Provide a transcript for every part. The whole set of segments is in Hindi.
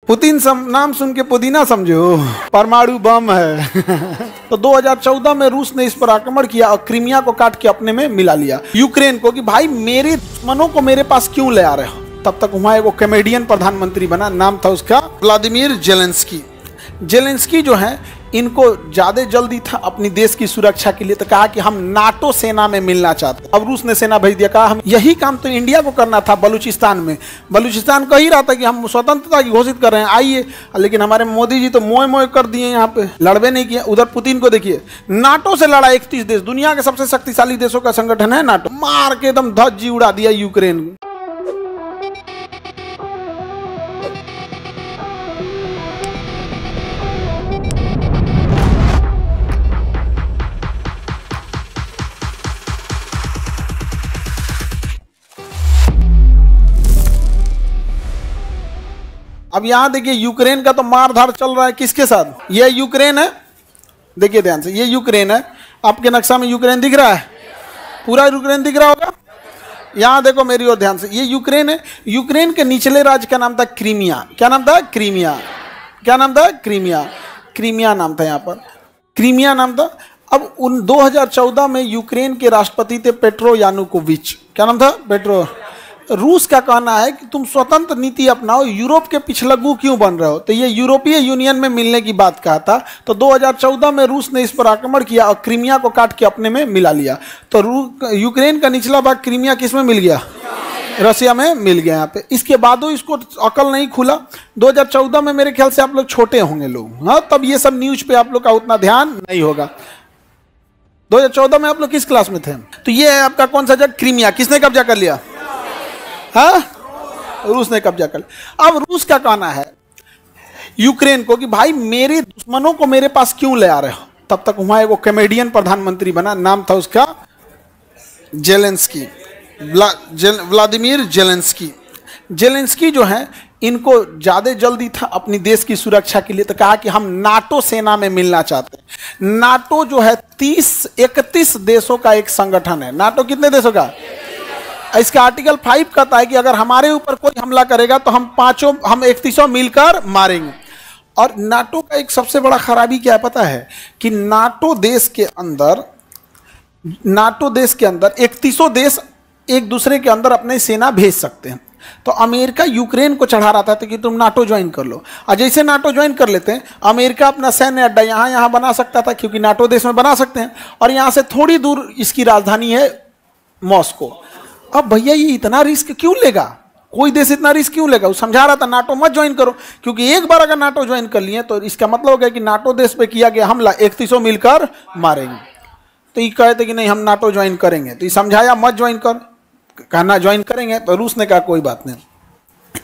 पुतिन नाम सुन के पुदीना समझो, परमाणु बम है। तो 2014 में रूस ने इस पर आक्रमण किया और क्रीमिया को काट के अपने में मिला लिया। यूक्रेन को कि भाई मेरे दुश्मनों को मेरे पास क्यों ले आ रहे हो। तब तक वहां एक कॉमेडियन प्रधानमंत्री बना, नाम था उसका व्लादिमीर जेलेंस्की। जेलेंस्की जो है, इनको ज्यादा जल्दी था अपनी देश की सुरक्षा के लिए, तो कहा कि हम नाटो सेना में मिलना चाहते हैं। अब रूस ने सेना भेज दिया, कहा हम यही काम तो इंडिया को करना था बलूचिस्तान में। बलूचिस्तान कह ही रहा था कि हम स्वतंत्रता की घोषित कर रहे हैं, आइए, लेकिन हमारे मोदी जी तो मोए मोए कर दिए, यहाँ पे लड़बे नहीं किए। उधर पुतिन को देखिए, नाटो से लड़ा 31 देश, दुनिया के सबसे शक्तिशाली देशों का संगठन है नाटो, मार के एकदम धज्जी उड़ा दिया यूक्रेन। अब यहां देखिए, यूक्रेन का तो मारधाड़ चल रहा है किसके साथ। ये यूक्रेन है, देखिए ध्यान से, ये यूक्रेन है। आपके नक्शा में यूक्रेन दिख रहा है, पूरा यूक्रेन दिख रहा होगा। यहां देखो मेरी ओर ध्यान से, ये यूक्रेन है। यूक्रेन के निचले राज्य का नाम था क्रीमिया। क्या नाम था? क्रीमिया। क्या नाम था? क्रीमिया। क्रीमिया नाम था, यहाँ पर क्रीमिया नाम था। अब 2014 में यूक्रेन के राष्ट्रपति थे पेट्रो यानुकोविच। क्या नाम था? पेट्रो। रूस का कहना है कि तुम स्वतंत्र नीति अपनाओ, यूरोप के पिछलग्गू क्यों बन रहे हो। तो ये यूरोपीय यूनियन में मिलने की बात कहा था। तो 2014 में रूस ने इस पर आक्रमण किया और क्रीमिया को काट के अपने में मिला लिया। तो यूक्रेन का निचला भाग क्रीमिया किस में मिल गया? रसिया में मिल गया। यहाँ पे इसके बाद इसको अकल नहीं खुला। 2014 में मेरे ख्याल से आप लोग छोटे होंगे लोग, हाँ, तब ये सब न्यूज पे आप लोग का उतना ध्यान नहीं होगा। 2014 में आप लोग किस क्लास में थे? तो ये है आपका कौन सा जगह? क्रीमिया। किसने कब्जा कर लिया? हाँ, रूस ने कब्जा कर लिया। अब रूस का कहना है यूक्रेन को कि भाई मेरे दुश्मनों को मेरे पास क्यों ले आ रहे हो। तब तक वहां एक कॉमेडियन प्रधानमंत्री बना, नाम था उसका जेलेंस्की, व्लादिमीर जेलेंस्की। जेलेंस्की जो है, इनको ज्यादा जल्दी था अपनी देश की सुरक्षा के लिए, तो कहा कि हम नाटो सेना में मिलना चाहते हैं। नाटो जो है 31 देशों का एक संगठन है। नाटो कितने देशों का? इसका आर्टिकल 5 कहता है कि अगर हमारे ऊपर कोई हमला करेगा तो हम 31 मिलकर मारेंगे। और नाटो का एक सबसे बड़ा खराबी क्या है पता है? कि नाटो देश के अंदर 31 देश एक दूसरे के अंदर अपने सेना भेज सकते हैं। तो अमेरिका यूक्रेन को चढ़ा रहा था कि तुम नाटो ज्वाइन कर लो। और जैसे नाटो ज्वाइन कर लेते हैं, अमेरिका अपना सैन्य अड्डा यहाँ बना सकता था, क्योंकि नाटो देश में बना सकते हैं। और यहाँ से थोड़ी दूर इसकी राजधानी है मॉस्को। अब भैया ये इतना रिस्क क्यों लेगा? कोई देश इतना रिस्क क्यों लेगा? वो समझा रहा था नाटो मत ज्वाइन करो, क्योंकि एक बार अगर नाटो ज्वाइन कर लिए तो इसका मतलब हो गया कि नाटो देश पे किया गया हमला 31 मिलकर मारेंगे। तो ये कहते कि नहीं हम नाटो ज्वाइन करेंगे, तो ये समझाया मत ज्वाइन कर, कहना ज्वाइन करेंगे। तो रूस ने कहा कोई बात नहीं।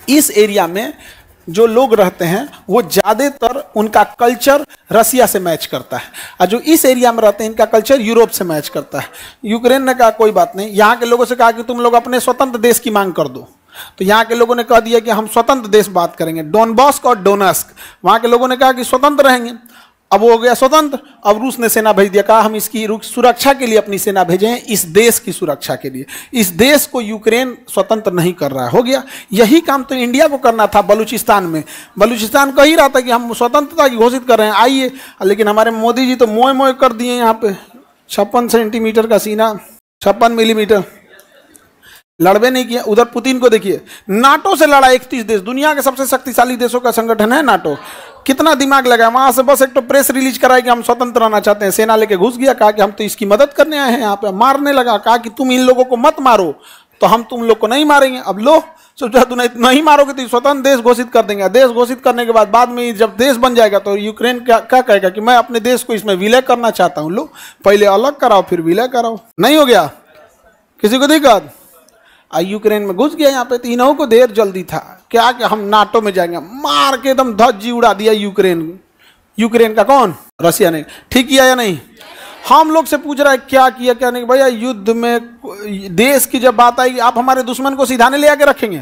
इस एरिया में जो लोग रहते हैं वो ज्यादातर उनका कल्चर रसिया से मैच करता है, और जो इस एरिया में रहते हैं इनका कल्चर यूरोप से मैच करता है। यूक्रेन ने कहा कोई बात नहीं। यहाँ के लोगों से कहा कि तुम लोग अपने स्वतंत्र देश की मांग कर दो। तो यहाँ के लोगों ने कह दिया कि हम स्वतंत्र देश बात करेंगे, डोनबास्क और डोनेस्क। वहाँ के लोगों ने कहा कि स्वतंत्र रहेंगे। अब वो हो गया स्वतंत्र। अब रूस ने सेना भेज दिया, कहा हम इसकी सुरक्षा के लिए अपनी सेना भेजे हैं, इस देश की सुरक्षा के लिए। इस देश को यूक्रेन स्वतंत्र नहीं कर रहा है, हो गया। यही काम तो इंडिया को करना था बलूचिस्तान में। बलूचिस्तान कह ही रहा था कि हम स्वतंत्रता की घोषित कर रहे हैं, आइए, लेकिन हमारे मोदी जी तो मोए मोए कर दिए। यहाँ पे 56 सेंटीमीटर का सीना, 56 मिलीमीटर, लड़बे नहीं किया। उधर पुतिन को देखिए, नाटो से लड़ा 31 देश, दुनिया के सबसे शक्तिशाली देशों का संगठन है नाटो। कितना दिमाग लगा, वहां से बस एक तो प्रेस रिलीज कराया कि हम स्वतंत्र रहना चाहते हैं, सेना लेके घुस गया, कहा कि हम तो इसकी मदद करने आए हैं, यहाँ पे मारने लगा, कहा कि तुम इन लोगों को मत मारो तो हम तुम लोग को नहीं मारेंगे। अब लो सोचा तू नहीं मारोगे तो स्वतंत्र देश घोषित कर देंगे। देश घोषित करने के बाद में जब देश बन जाएगा तो यूक्रेन क्या कहेगा कि मैं अपने देश को इसमें विलय करना चाहता हूँ। लो पहले अलग कराओ फिर विलय कराओ। नहीं हो गया, किसी को दिक्कत? यूक्रेन में घुस गया यहाँ पे। तो इन्हों को देर जल्दी था क्या कि हम नाटो में जाएंगे, मार के एकदम धज्जी उड़ा दिया यूक्रेन का। कौन? रसिया ने। ठीक किया या नहीं? हम लोग से पूछ रहा है क्या किया क्या नहीं। भैया युद्ध में देश की जब बात आएगी, आप हमारे दुश्मन को सिधाने ले आके रखेंगे?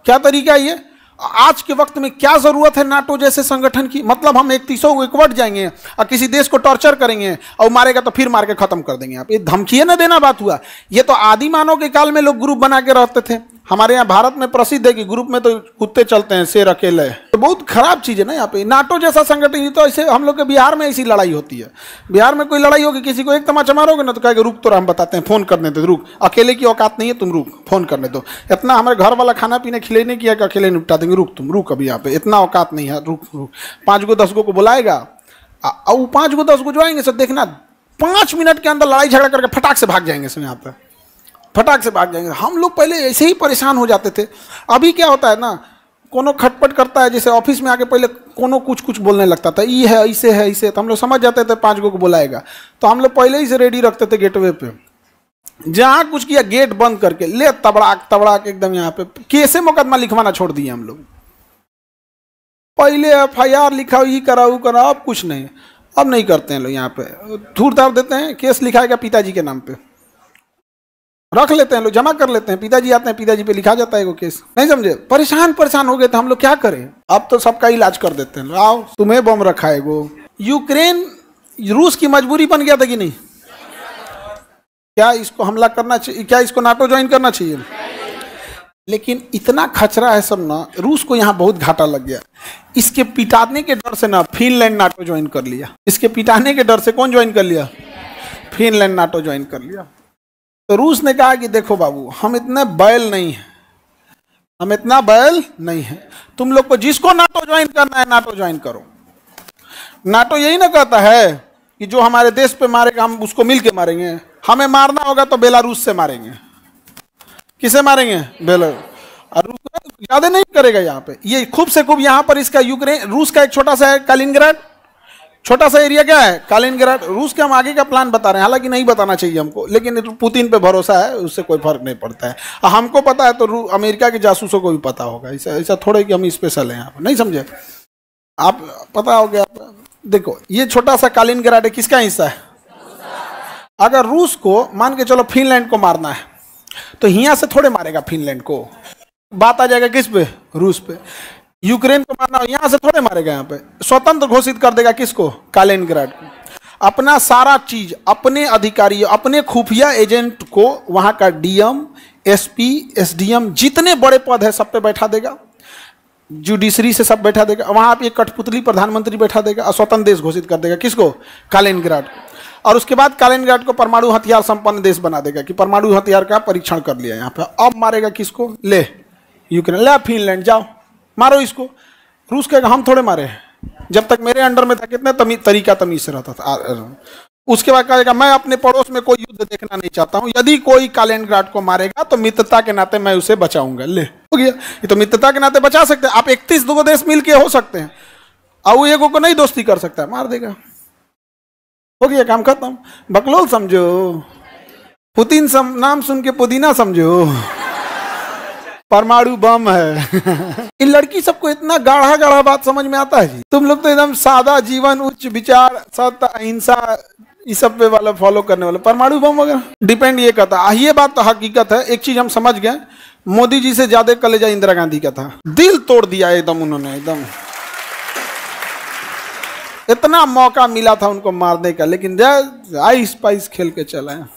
क्या तरीका है ये? आज के वक्त में क्या जरूरत है नाटो जैसे संगठन की? मतलब हम 31 इकवट जाएंगे और किसी देश को टॉर्चर करेंगे और मारेगा तो फिर मार के खत्म कर देंगे। आप ये धमकी ना देना बात हुआ। ये तो आदि मानव के काल में लोग ग्रुप बना के रहते थे। हमारे यहाँ भारत में प्रसिद्ध है कि ग्रुप में तो कुत्ते चलते हैं, शेर अकेले। तो बहुत खराब चीज़ है ना यहाँ पे। नाटो जैसा संगठन, तो ऐसे हम लोग के बिहार में ऐसी लड़ाई होती है। बिहार में कोई लड़ाई होगी, किसी को एक तमाचा मारोगे ना तो कहेगा रुक, तो हम बताते हैं, फोन करने दो, रुक, अकेले की औकात नहीं है, तुम रुक, फोन करने दो। इतना हमारे घर वाला खाना पीने खिलाने किया कि अकेले निपटा देंगे, रुक तुम, रुक अभी यहाँ पे इतना औकात नहीं है, रुक रुक। 5 गो 10 गो को बुलाएगा, और वो 5 गो 10 गो जो आएंगे सब देखना 5 मिनट के अंदर लड़ाई झगड़ा करके फटाक से भाग जाएंगे सब यहाँ पे, फटाक से भाग जाएंगे। हम लोग पहले ऐसे ही परेशान हो जाते थे। अभी क्या होता है ना, कोनो खटपट करता है, जैसे ऑफिस में आके पहले कोनो कुछ कुछ बोलने लगता था, ये है ऐसे, तो हम लोग समझ जाते थे 5 गो को बुलाएगा, तो हम लोग पहले ही से रेडी रखते थे गेटवे पे। जहाँ कुछ किया गेट बंद करके ले तबड़ाक एकदम यहाँ पे कैसे मुकदमा लिखवाना छोड़ दिए हम लोग। पहले FIR लिखा, ये कराओ, अब कुछ नहीं, अब नहीं करते हैं लोग। यहाँ पे धूर धार देते हैं, केस लिखाएगा पिताजी के नाम पे, रख लेते हैं लोग, जमा कर लेते हैं, पिताजी आते हैं, पिताजी पे लिखा जाता है वो केस। नहीं समझे, परेशान हो गए थे हम लोग, क्या करें। अब तो सबका इलाज कर देते हैं, आओ तुम्हें बम रखा है वो। यूक्रेन रूस की मजबूरी बन गया था कि नहीं? क्या इसको हमला करना चाहिए, क्या इसको नाटो ज्वाइन करना चाहिए? लेकिन इतना खचरा है सब ना, रूस को यहाँ बहुत घाटा लग गया। इसके पिटाने के डर से ना फिनलैंड नाटो ज्वाइन कर लिया। इसके पिटाने के डर से कौन ज्वाइन कर लिया? फिनलैंड नाटो ज्वाइन कर लिया। तो रूस ने कहा कि देखो बाबू, हम इतने बैल नहीं हैं, हम इतना बैल नहीं है, तुम लोग को जिसको नाटो ज्वाइन करना है नाटो ज्वाइन करो। नाटो यही ना कहता है कि जो हमारे देश पे मारेगा हम उसको मिल के मारेंगे। हमें मारना होगा तो बेलारूस से मारेंगे। किसे मारेंगे? बेलारूस। और रूस ज्यादा नहीं करेगा यहाँ पे, ये खूब से खूब यहाँ पर इसका यूक्रेन, रूस का एक छोटा सा है कालिनग्राड, छोटा सा एरिया क्या है कालिनग्राड। रूस के हम आगे का प्लान बता रहे हैं, हालांकि नहीं बताना चाहिए हमको, लेकिन पुतिन पे भरोसा है, उससे कोई फर्क नहीं पड़ता है। हमको पता है तो अमेरिका के जासूसों को भी पता होगा। ऐसा थोड़े कि हम स्पेशल हैं यहाँ पर, नहीं समझे आप? पता हो गया। देखो ये छोटा सा कालिनग्राड है, किसका हिस्सा है? अगर रूस को मान के चलो फिनलैंड को मारना है तो यहाँ से थोड़े मारेगा फिनलैंड को, बात आ जाएगा किस पे? रूस पे। यूक्रेन को मारना यहाँ से थोड़े मारेगा, यहाँ पे स्वतंत्र घोषित कर देगा किसको? कालिनग्राड को। अपना सारा चीज, अपने अधिकारी, अपने खुफिया एजेंट को वहां का DM, SP, SDM जितने बड़े पद है सब पे बैठा देगा, जुडिशरी से सब बैठा देगा। वहां पे एक कठपुतली प्रधानमंत्री बैठा देगा और स्वतंत्र देश घोषित कर देगा किसको? कालिनग्राड को। और उसके बाद कालिनग्राड को परमाणु हथियार संपन्न देश बना देगा कि परमाणु हथियार का परीक्षण कर लिया यहाँ पे। अब मारेगा किसको? ले यूक्रेन, ले फिनलैंड, जाओ मारो इसको। रूस कहेगा हम थोड़े मारे हैं, जब तक मेरे अंडर में था कितने तरीका तमीज से रहता था। उसके बाद कहेगा मैं अपने पड़ोस में कोई युद्ध देखना नहीं चाहता हूं, यदि कोई कालिनग्राड को मारेगा तो मित्रता के नाते मैं उसे बचाऊंगा। ले हो गया, ये तो मित्रता के नाते बचा सकते हैं आप। 31 दो देश मिलके हो सकते हैं, और वो एगो को नहीं दोस्ती कर सकता है, मार देगा, हो गया काम खत्म। बकलोल समझो, पुतिन नाम सुन के पुदीना समझो, परमाणु बम है। इन लड़की सबको इतना गाढ़ा गाढ़ा बात समझ में आता है जी। तुम लोग तो एकदम सादा जीवन, उच्च विचार, सत्य, अहिंसा, इस सब पे वाला फॉलो करने वाले, परमाणु बम वगैरह डिपेंड ये करता है। ये बात तो हकीकत है। एक चीज हम समझ गए, मोदी जी से ज्यादा कलेजा इंदिरा गांधी का था। दिल तोड़ दिया एकदम उन्होंने, एकदम इतना मौका मिला था उनको मारने का, लेकिन आइस पाइस खेल के चला है।